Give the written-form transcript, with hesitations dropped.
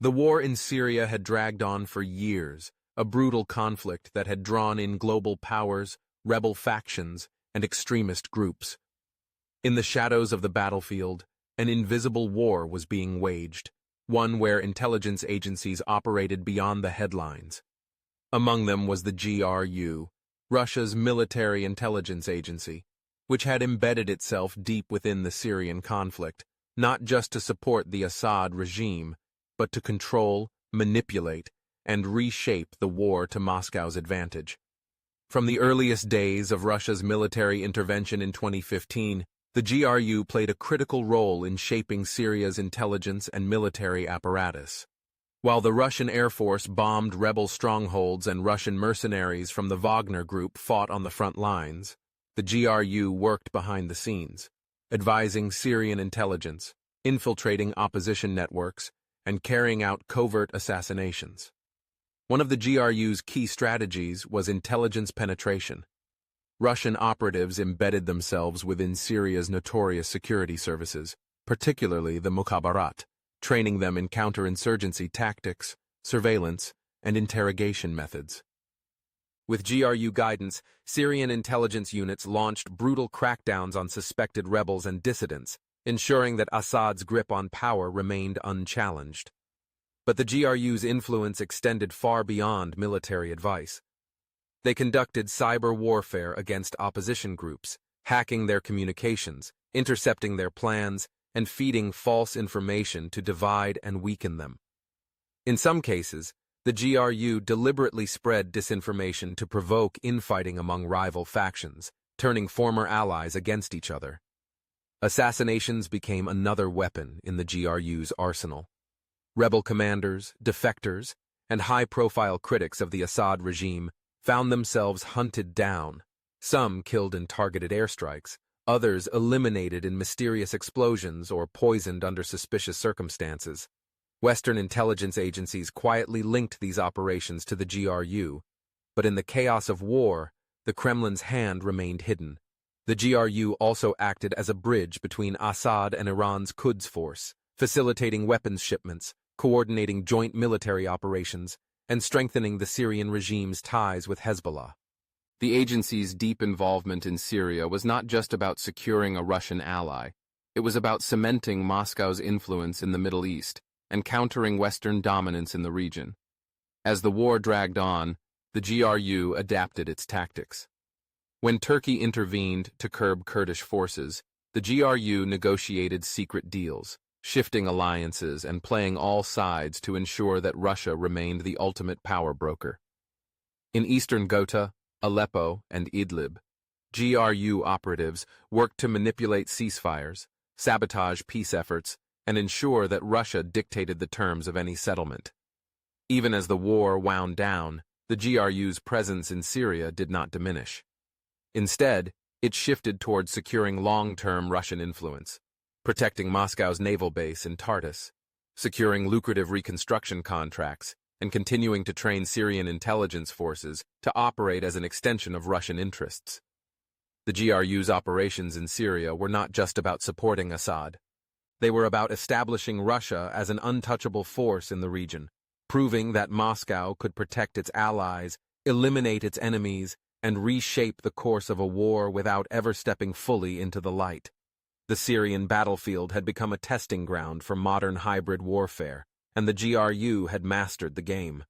The war in Syria had dragged on for years, a brutal conflict that had drawn in global powers, rebel factions, and extremist groups. In the shadows of the battlefield, an invisible war was being waged, one where intelligence agencies operated beyond the headlines. Among them was the GRU, Russia's military intelligence agency, which had embedded itself deep within the Syrian conflict, not just to support the Assad regime, but to control, manipulate, and reshape the war to Moscow's advantage. From the earliest days of Russia's military intervention in 2015, the GRU played a critical role in shaping Syria's intelligence and military apparatus. While the Russian Air Force bombed rebel strongholds and Russian mercenaries from the Wagner Group fought on the front lines, the GRU worked behind the scenes, advising Syrian intelligence, infiltrating opposition networks, and carrying out covert assassinations. One of the GRU's key strategies was intelligence penetration. Russian operatives embedded themselves within Syria's notorious security services, particularly the Mukhabarat, training them in counterinsurgency tactics, surveillance, and interrogation methods. With GRU guidance, Syrian intelligence units launched brutal crackdowns on suspected rebels and dissidents, ensuring that Assad's grip on power remained unchallenged. But the GRU's influence extended far beyond military advice. They conducted cyber warfare against opposition groups, hacking their communications, intercepting their plans, and feeding false information to divide and weaken them. In some cases, the GRU deliberately spread disinformation to provoke infighting among rival factions, turning former allies against each other. Assassinations became another weapon in the GRU's arsenal. Rebel commanders, defectors, and high-profile critics of the Assad regime found themselves hunted down, some killed in targeted airstrikes, others eliminated in mysterious explosions or poisoned under suspicious circumstances. Western intelligence agencies quietly linked these operations to the GRU, but in the chaos of war, the Kremlin's hand remained hidden. The GRU also acted as a bridge between Assad and Iran's Quds Force, facilitating weapons shipments, coordinating joint military operations, and strengthening the Syrian regime's ties with Hezbollah. The agency's deep involvement in Syria was not just about securing a Russian ally. It was about cementing Moscow's influence in the Middle East and countering Western dominance in the region. As the war dragged on, the GRU adapted its tactics. When Turkey intervened to curb Kurdish forces, the GRU negotiated secret deals, shifting alliances and playing all sides to ensure that Russia remained the ultimate power broker. In eastern Ghouta, Aleppo, and Idlib, GRU operatives worked to manipulate ceasefires, sabotage peace efforts, and ensure that Russia dictated the terms of any settlement. Even as the war wound down, the GRU's presence in Syria did not diminish. Instead, it shifted towards securing long-term Russian influence, protecting Moscow's naval base in Tartus, securing lucrative reconstruction contracts, and continuing to train Syrian intelligence forces to operate as an extension of Russian interests. The GRU's operations in Syria were not just about supporting Assad. They were about establishing Russia as an untouchable force in the region, proving that Moscow could protect its allies, eliminate its enemies, and reshape the course of a war without ever stepping fully into the light. The Syrian battlefield had become a testing ground for modern hybrid warfare, and the GRU had mastered the game.